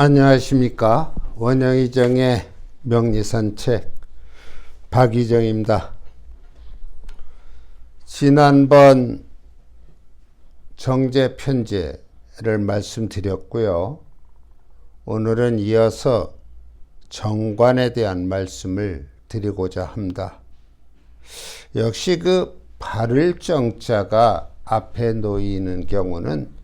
안녕하십니까. 원영의정의 명리산책 박의정입니다. 지난번 정제편제를 말씀드렸고요. 오늘은 이어서 정관에 대한 말씀을 드리고자 합니다. 역시 그 바를 정자가 앞에 놓이는 경우는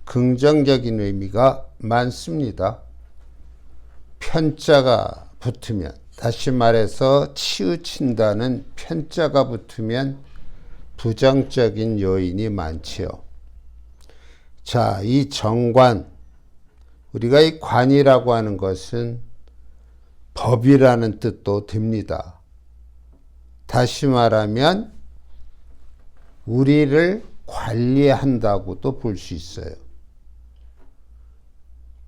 긍정적인 의미가 많습니다. 편자가 붙으면, 다시 말해서 치우친다는 편자가 붙으면 부정적인 요인이 많지요. 자, 이 정관, 우리가 이 관이라고 하는 것은 법이라는 뜻도 됩니다. 다시 말하면 우리를 관리한다고도 볼 수 있어요.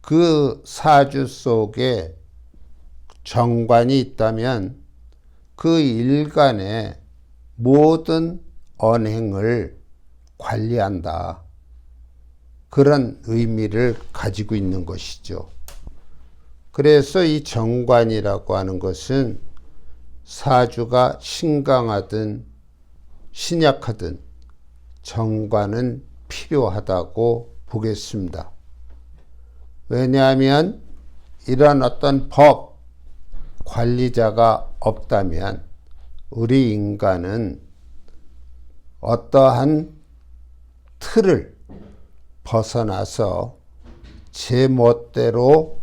그 사주 속에 정관이 있다면 그 일간의 모든 언행을 관리한다. 그런 의미를 가지고 있는 것이죠. 그래서 이 정관이라고 하는 것은 사주가 신강하든 신약하든 정관은 필요하다고 보겠습니다. 왜냐하면 이런 어떤 법, 관리자가 없다면 우리 인간은 어떠한 틀을 벗어나서 제 멋대로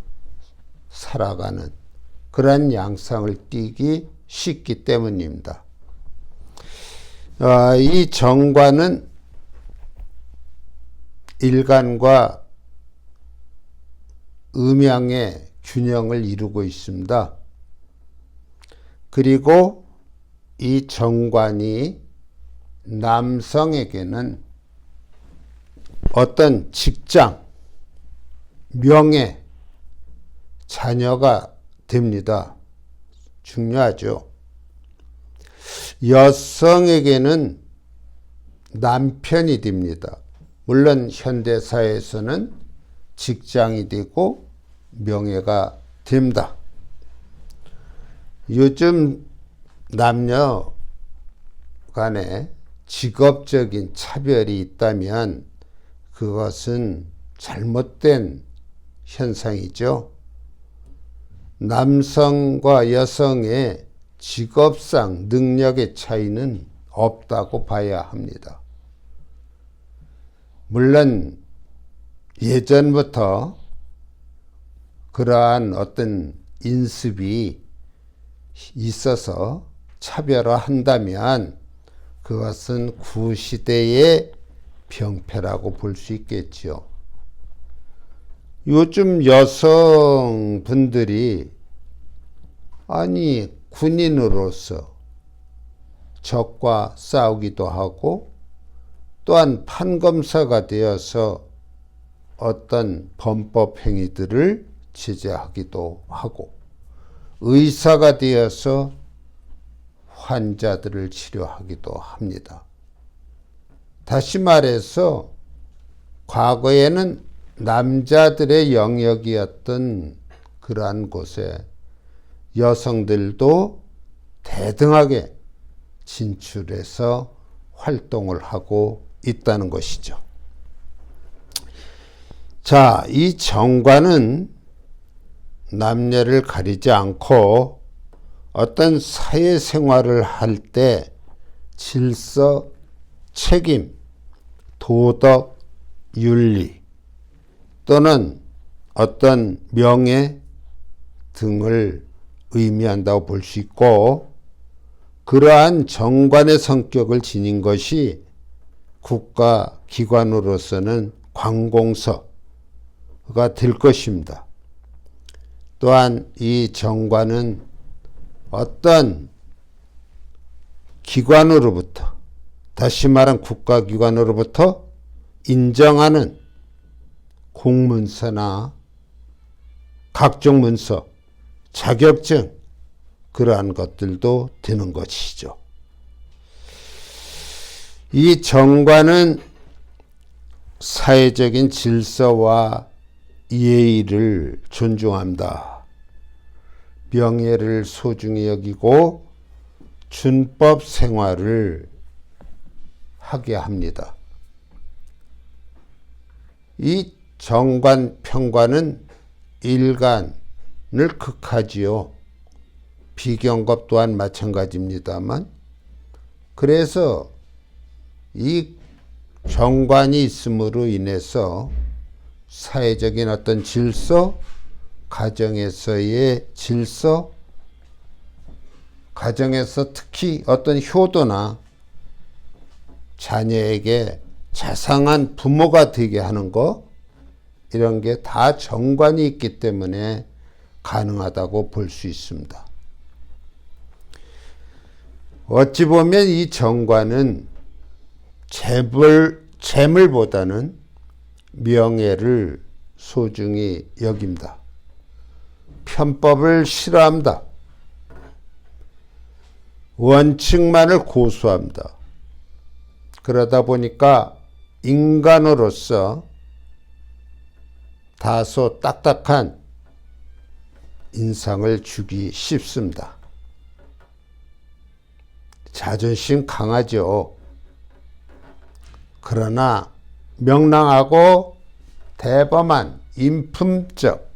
살아가는 그런 양상을 띠기 쉽기 때문입니다. 이 정관은 일간과 음양의 균형을 이루고 있습니다. 그리고 이 정관이 남성에게는 어떤 직장, 명예, 자녀가 됩니다. 중요하죠. 여성에게는 남편이 됩니다. 물론 현대사회에서는 직장이 되고 명예가 됩니다. 요즘 남녀 간에 직업적인 차별이 있다면 그것은 잘못된 현상이죠. 남성과 여성의 직업상 능력의 차이는 없다고 봐야 합니다. 물론 예전부터 그러한 어떤 인습이 있어서 차별화한다면 그것은 구시대의 병폐라고 볼 수 있겠죠. 요즘 여성분들이 군인으로서 적과 싸우기도 하고 또한 판검사가 되어서 어떤 범법 행위들을 제재하기도 하고 의사가 되어서 환자들을 치료하기도 합니다. 다시 말해서 과거에는 남자들의 영역이었던 그러한 곳에 여성들도 대등하게 진출해서 활동을 하고 있다는 것이죠. 자, 이 정관은 남녀를 가리지 않고 어떤 사회생활을 할 때 질서, 책임, 도덕, 윤리 또는 어떤 명예 등을 의미한다고 볼 수 있고, 그러한 정관의 성격을 지닌 것이 국가기관으로서는 관공서가 될 것입니다. 또한 이 정관은 어떤 기관으로부터, 다시 말한 국가기관으로부터 인정하는 공문서나 각종 문서, 자격증, 그러한 것들도 되는 것이죠. 이 정관은 사회적인 질서와 예의를 존중한다. 명예를 소중히 여기고 준법 생활을 하게 합니다. 이 정관, 평관은 일간을 극하지요. 비경겁 또한 마찬가지입니다만, 그래서 이 정관이 있음으로 인해서 사회적인 어떤 질서, 가정에서의 질서, 가정에서 특히 어떤 효도나 자녀에게 자상한 부모가 되게 하는 거, 이런 게 다 정관이 있기 때문에 가능하다고 볼 수 있습니다. 어찌 보면 이 정관은 재물보다는 명예를 소중히 여깁니다. 편법을 싫어합니다. 원칙만을 고수합니다. 그러다 보니까 인간으로서 다소 딱딱한 인상을 주기 쉽습니다. 자존심 강하죠. 그러나 명랑하고 대범한 인품적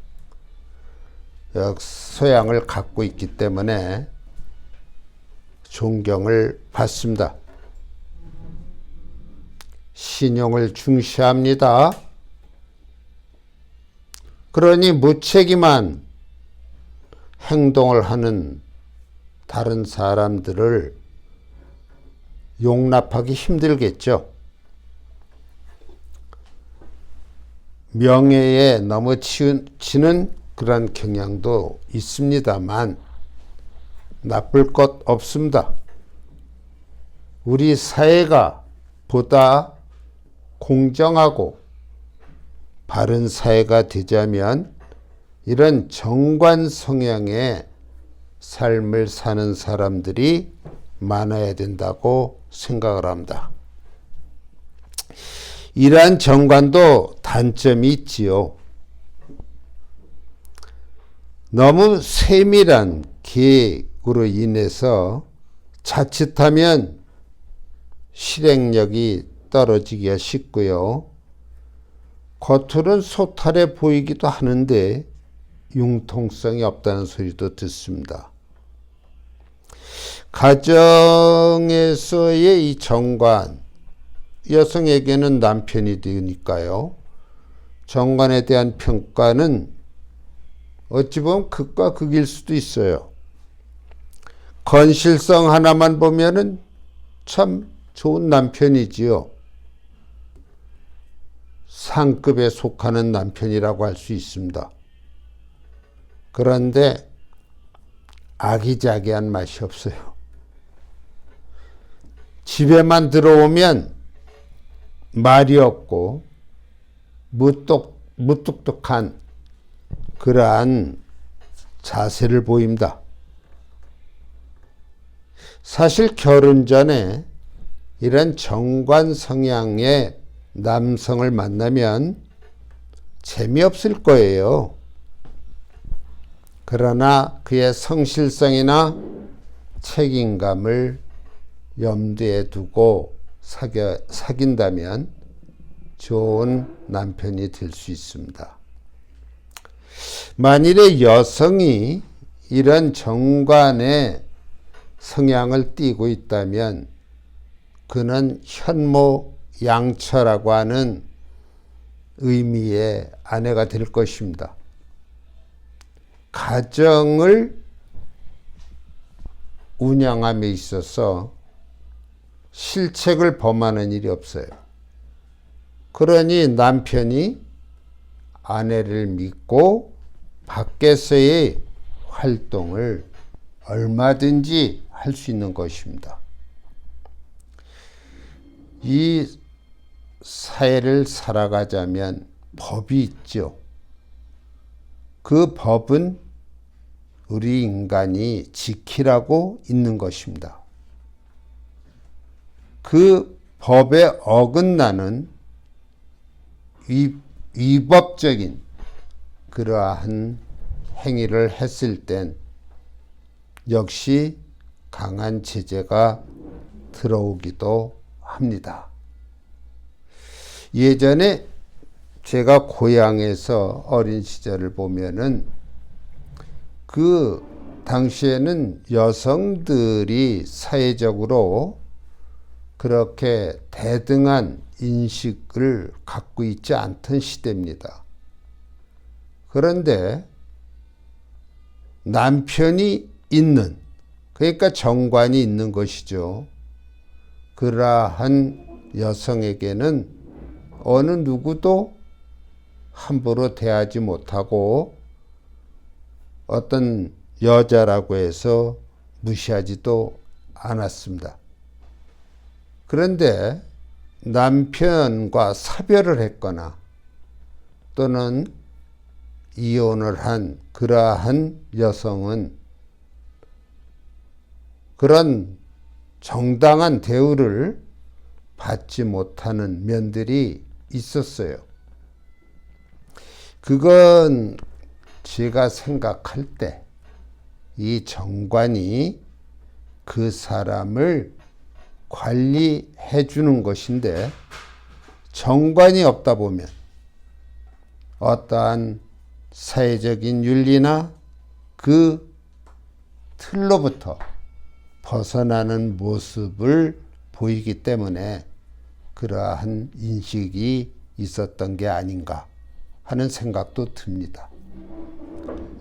소양을 갖고 있기 때문에 존경을 받습니다. 신용을 중시합니다. 그러니 무책임한 행동을 하는 다른 사람들을 용납하기 힘들겠죠. 명예에 너무 치는 그런 경향도 있습니다만 나쁠 것 없습니다. 우리 사회가 보다 공정하고 바른 사회가 되자면 이런 정관 성향의 삶을 사는 사람들이 많아야 된다고 생각을 합니다. 이러한 정관도 단점이 있지요. 너무 세밀한 계획으로 인해서 자칫하면 실행력이 떨어지기가 쉽고요. 겉으로는 소탈해 보이기도 하는데 융통성이 없다는 소리도 듣습니다. 가정에서의 이 정관, 여성에게는 남편이 되니까요. 정관에 대한 평가는 어찌 보면 극과 극일 수도 있어요. 건실성 하나만 보면은 참 좋은 남편이지요. 상급에 속하는 남편이라고 할 수 있습니다. 그런데 아기자기한 맛이 없어요. 집에만 들어오면 말이 없고 무뚝뚝한 그러한 자세를 보입니다. 사실 결혼 전에 이런 정관 성향의 남성을 만나면 재미없을 거예요. 그러나 그의 성실성이나 책임감을 염두에 두고 사귄다면 좋은 남편이 될 수 있습니다. 만일에 여성이 이런 정관의 성향을 띠고 있다면 그는 현모양처라고 하는 의미의 아내가 될 것입니다. 가정을 운영함에 있어서 실책을 범하는 일이 없어요. 그러니 남편이 아내를 믿고 밖에서의 활동을 얼마든지 할 수 있는 것입니다. 이 사회를 살아가자면 법이 있죠. 그 법은 우리 인간이 지키라고 있는 것입니다. 그 법에 어긋나는 위법적인 그러한 행위를 했을 땐 역시 강한 제재가 들어오기도 합니다. 예전에 제가 고향에서 어린 시절을 보면은 그 당시에는 여성들이 사회적으로 그렇게 대등한 인식을 갖고 있지 않던 시대입니다. 그런데 남편이 있는, 그러니까 정관이 있는 것이죠. 그러한 여성에게는 어느 누구도 함부로 대하지 못하고 어떤 여자라고 해서 무시하지도 않았습니다. 그런데 남편과 사별을 했거나 또는 이혼을 한 그러한 여성은 그런 정당한 대우를 받지 못하는 면들이 있었어요. 그건 제가 생각할 때 이 정관이 그 사람을 관리해 주는 것인데, 정관이 없다 보면 어떠한 사회적인 윤리나 그 틀로부터 벗어나는 모습을 보이기 때문에 그러한 인식이 있었던 게 아닌가 하는 생각도 듭니다.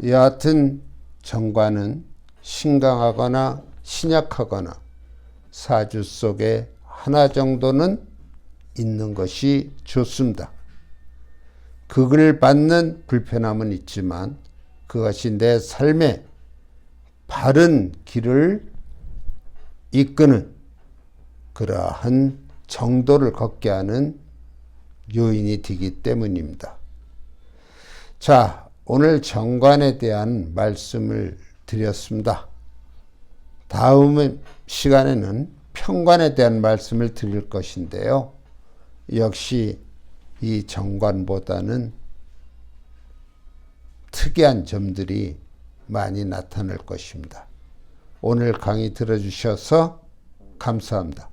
여하튼 정관은 신강하거나 신약하거나 사주 속에 하나 정도는 있는 것이 좋습니다. 극을 받는 불편함은 있지만 그것이 내 삶의 바른 길을 이끄는 그러한 정도를 걷게 하는 요인이 되기 때문입니다. 자, 오늘 정관에 대한 말씀을 드렸습니다. 다음 시간에는 편관에 대한 말씀을 드릴 것인데요. 역시 이 정관보다는 특이한 점들이 많이 나타날 것입니다. 오늘 강의 들어주셔서 감사합니다.